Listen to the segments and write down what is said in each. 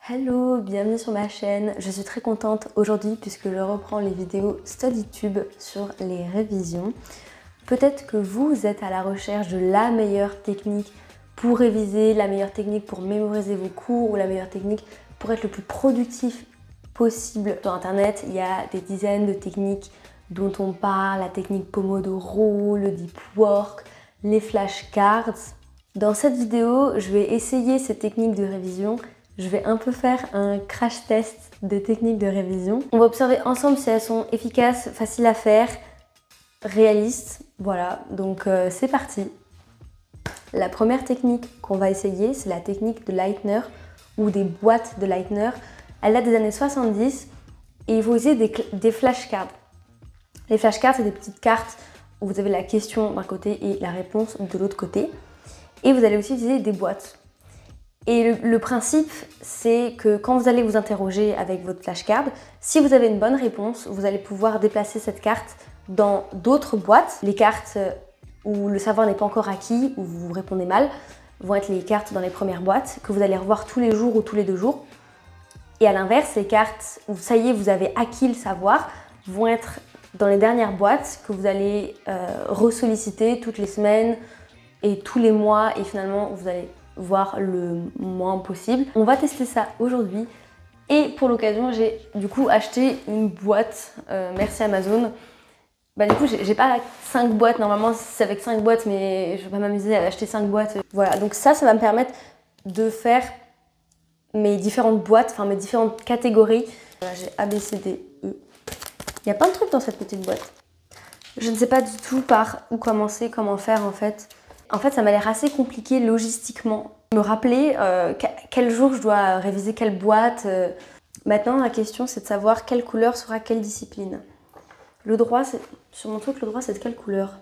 Hello, bienvenue sur ma chaîne. Je suis très contente aujourd'hui puisque je reprends les vidéos StudyTube sur les révisions. Peut-être que vous êtes à la recherche de la meilleure technique pour réviser, la meilleure technique pour mémoriser vos cours ou la meilleure technique pour être le plus productif possible. Sur internet, il y a des dizaines de techniques dont on parle, la technique Pomodoro, le Deep Work, les flashcards. Dans cette vidéo, je vais essayer ces techniques de révision. Je vais un peu faire un crash test des techniques de révision. On va observer ensemble si elles sont efficaces, faciles à faire, réalistes. Voilà, donc c'est parti. La première technique qu'on va essayer, c'est la technique de Leitner ou des boîtes de Leitner. Elle date des années 70 et il faut utiliser des flashcards. Les flashcards, c'est des petites cartes où vous avez la question d'un côté et la réponse de l'autre côté. Et vous allez aussi utiliser des boîtes. Et le principe, c'est que quand vous allez vous interroger avec votre flashcard, si vous avez une bonne réponse, vous allez pouvoir déplacer cette carte dans d'autres boîtes. Les cartes où le savoir n'est pas encore acquis, où vous répondez mal, vont être les cartes dans les premières boîtes que vous allez revoir tous les jours ou tous les 2 jours. Et à l'inverse, les cartes où ça y est, vous avez acquis le savoir, vont être dans les dernières boîtes que vous allez ressolliciter toutes les semaines et tous les mois, et finalement vous allez voir le moins possible. On va tester ça aujourd'hui et pour l'occasion j'ai du coup acheté une boîte, merci Amazon. Du coup j'ai pas 5 boîtes, normalement c'est avec 5 boîtes mais je vais pas m'amuser à acheter 5 boîtes. Voilà, donc ça va me permettre de faire mes différentes boîtes, enfin mes différentes catégories. Voilà, j'ai A, B, C, D, E. Il y a plein de trucs dans cette petite boîte. Je ne sais pas du tout par où commencer, comment faire en fait. En fait, ça m'a l'air assez compliqué logistiquement. Me rappeler quel jour je dois réviser quelle boîte. Maintenant, la question, c'est de savoir quelle couleur sera quelle discipline. Le droit, sur mon truc, le droit, c'est de quelle couleur?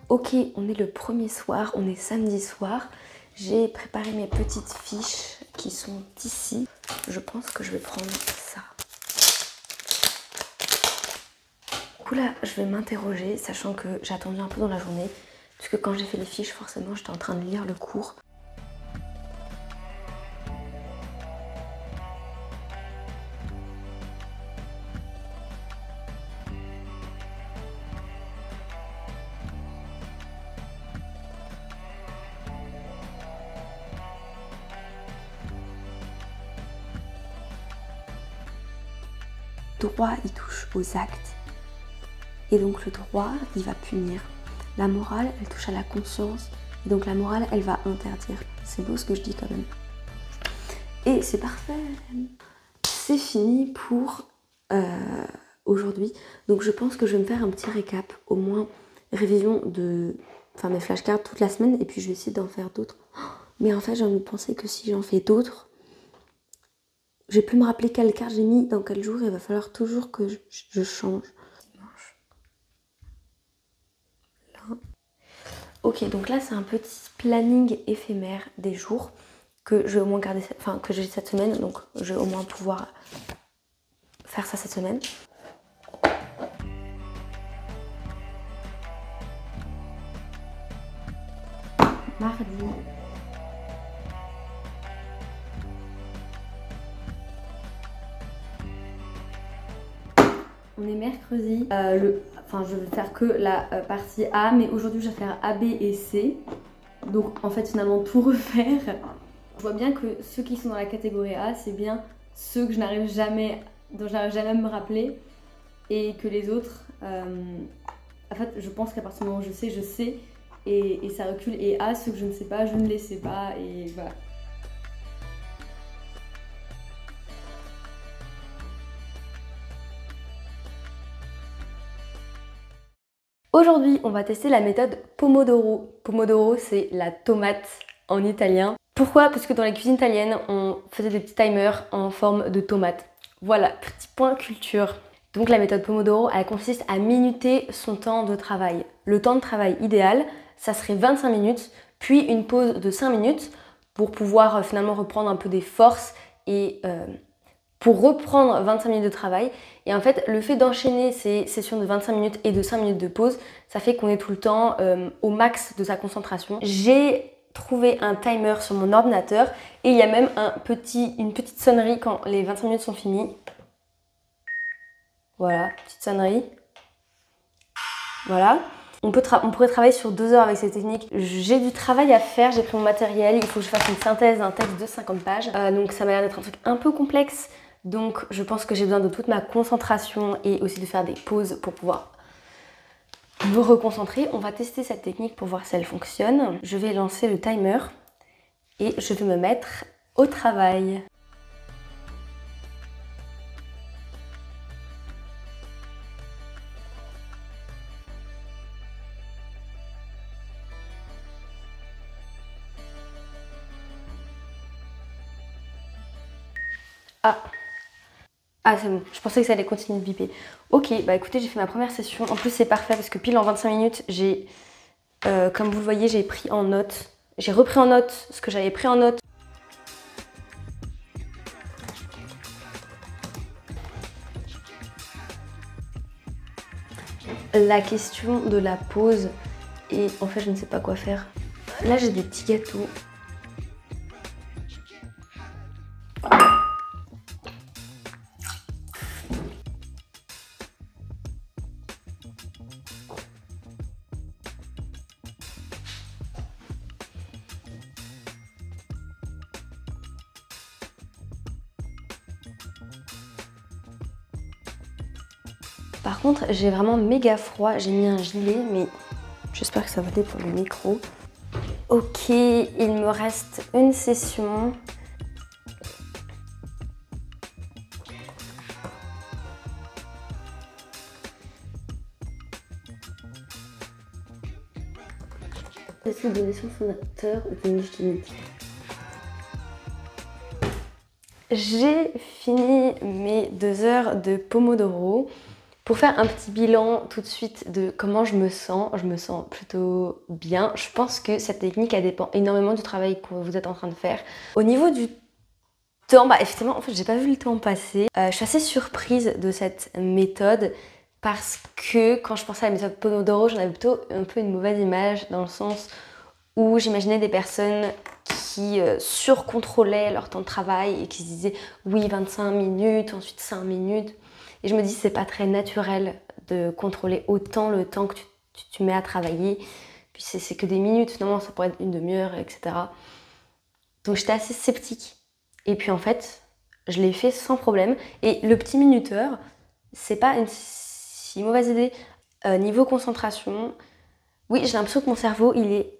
Ok, on est le premier soir, on est samedi soir. J'ai préparé mes petites fiches qui sont ici. Je pense que je vais prendre ça. Du coup là, je vais m'interroger, sachant que j'ai attendu un peu dans la journée, puisque quand j'ai fait les fiches, forcément, j'étais en train de lire le cours. Droit, il touche aux actes. Et donc le droit, il va punir. La morale, elle touche à la conscience. Et donc la morale, elle va interdire. C'est beau ce que je dis quand même. Et c'est parfait. C'est fini pour aujourd'hui. Donc je pense que je vais me faire un petit récap. Au moins révision de mes flashcards toute la semaine. Et puis je vais essayer d'en faire d'autres. Mais en fait, j'ai envie de penser que si j'en fais d'autres, je vais plus me rappeler quelle carte j'ai mis dans quel jour. Il va falloir toujours que je change. Ok, donc là c'est un petit planning éphémère des jours que je vais au moins garder, que j'ai cette semaine, donc je vais au moins pouvoir faire ça cette semaine. Mardi. On est mercredi. Je vais faire que la partie A, mais aujourd'hui je vais faire A, B et C. Donc en fait finalement tout refaire. Je vois bien que ceux qui sont dans la catégorie A, c'est bien ceux que dont je n'arrive jamais à me rappeler. Et que les autres, en fait je pense qu'à partir du moment où je sais. Et ça recule. Et A, ceux que je ne sais pas, je ne les sais pas. Et voilà. Aujourd'hui, on va tester la méthode Pomodoro. Pomodoro, c'est la tomate en italien. Pourquoi? Parce que dans la cuisine italienne, on faisait des petits timers en forme de tomate. Voilà, petit point culture. Donc la méthode Pomodoro, elle consiste à minuter son temps de travail. Le temps de travail idéal, ça serait 25 minutes, puis une pause de 5 minutes pour pouvoir finalement reprendre un peu des forces et pour reprendre 25 minutes de travail. Et en fait, le fait d'enchaîner ces sessions de 25 minutes et de 5 minutes de pause, ça fait qu'on est tout le temps au max de sa concentration. J'ai trouvé un timer sur mon ordinateur et il y a même une petite sonnerie quand les 25 minutes sont finies. Voilà, petite sonnerie. Voilà. On pourrait travailler sur 2 heures avec ces techniques. J'ai du travail à faire, j'ai pris mon matériel, il faut que je fasse une synthèse d'un texte de 50 pages. Donc ça m'a l'air d'être un truc un peu complexe. Donc je pense que j'ai besoin de toute ma concentration et aussi de faire des pauses pour pouvoir me reconcentrer. On va tester cette technique pour voir si elle fonctionne. Je vais lancer le timer et je vais me mettre au travail. Ah c'est bon, je pensais que ça allait continuer de biper. Ok, bah écoutez, j'ai fait ma première session. En plus c'est parfait parce que pile en 25 minutes, comme vous le voyez, j'ai pris en note. J'ai repris en note ce que j'avais pris en note. La question de la pause et en fait je ne sais pas quoi faire. Là j'ai des petits gâteaux. Par contre, j'ai vraiment méga froid. J'ai mis un gilet, mais j'espère que ça va aller pour le micro. Ok, il me reste une session. Est-ce que de laisser fondateur ou de utilité? J'ai fini mes 2 heures de Pomodoro. Pour faire un petit bilan tout de suite de comment je me sens plutôt bien. Je pense que cette technique, elle dépend énormément du travail que vous êtes en train de faire. Au niveau du temps, bah effectivement, en fait, j'ai pas vu le temps passer. Je suis assez surprise de cette méthode parce que quand je pensais à la méthode Pomodoro, j'en avais plutôt un peu une mauvaise image dans le sens où j'imaginais des personnes qui surcontrôlaient leur temps de travail et qui se disaient oui 25 minutes, ensuite 5 minutes. Et je me dis c'est pas très naturel de contrôler autant le temps que tu mets à travailler. Puis c'est que des minutes, finalement ça pourrait être une demi-heure, etc. Donc j'étais assez sceptique. Et puis en fait, je l'ai fait sans problème. Et le petit minuteur, c'est pas une si mauvaise idée. Niveau concentration, oui j'ai l'impression que mon cerveau il est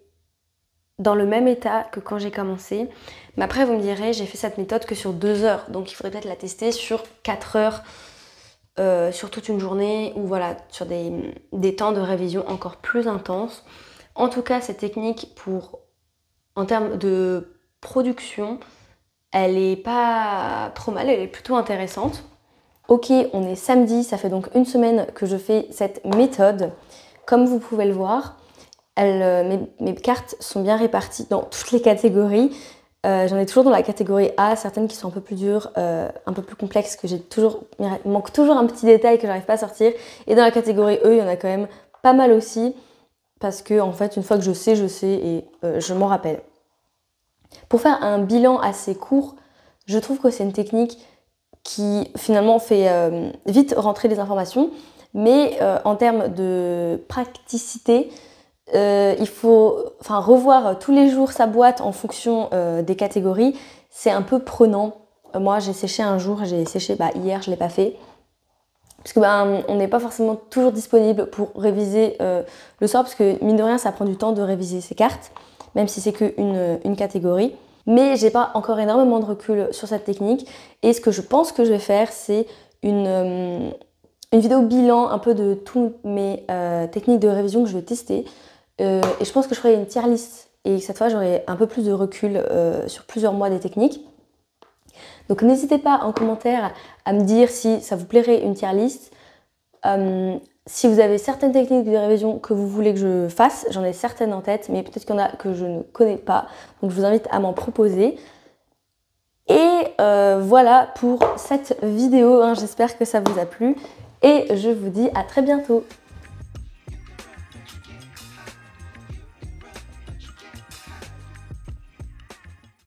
dans le même état que quand j'ai commencé. Mais après vous me direz, j'ai fait cette méthode que sur 2 heures. Donc il faudrait peut-être la tester sur 4 heures. Sur toute une journée ou voilà, sur des temps de révision encore plus intenses. En tout cas, cette technique en termes de production, elle est pas trop mal, elle est plutôt intéressante. Ok, on est samedi, ça fait donc une semaine que je fais cette méthode. Comme vous pouvez le voir, mes cartes sont bien réparties dans toutes les catégories. J'en ai toujours dans la catégorie A, certaines qui sont un peu plus dures, un peu plus complexes, que il manque toujours un petit détail que j'arrive pas à sortir. Et dans la catégorie E, il y en a quand même pas mal aussi, parce que en fait, une fois que je sais et je m'en rappelle. Pour faire un bilan assez court, je trouve que c'est une technique qui finalement fait vite rentrer les informations, mais en termes de praticité, il faut revoir tous les jours sa boîte en fonction des catégories. C'est un peu prenant. Moi j'ai séché un jour, j'ai séché hier, je l'ai pas fait. Parce que on n'est pas forcément toujours disponible pour réviser le soir, parce que mine de rien ça prend du temps de réviser ses cartes, même si c'est qu'une catégorie. Mais j'ai pas encore énormément de recul sur cette technique. Et ce que je pense que je vais faire, c'est une vidéo bilan un peu de toutes mes techniques de révision que je vais tester. Et je pense que je ferai une tier list et cette fois j'aurai un peu plus de recul sur plusieurs mois des techniques. Donc n'hésitez pas en commentaire à me dire si ça vous plairait une tier list. Si vous avez certaines techniques de révision que vous voulez que je fasse, j'en ai certaines en tête, mais peut-être qu'il y en a que je ne connais pas. Donc je vous invite à m'en proposer. Et voilà pour cette vidéo, hein. J'espère que ça vous a plu et je vous dis à très bientôt.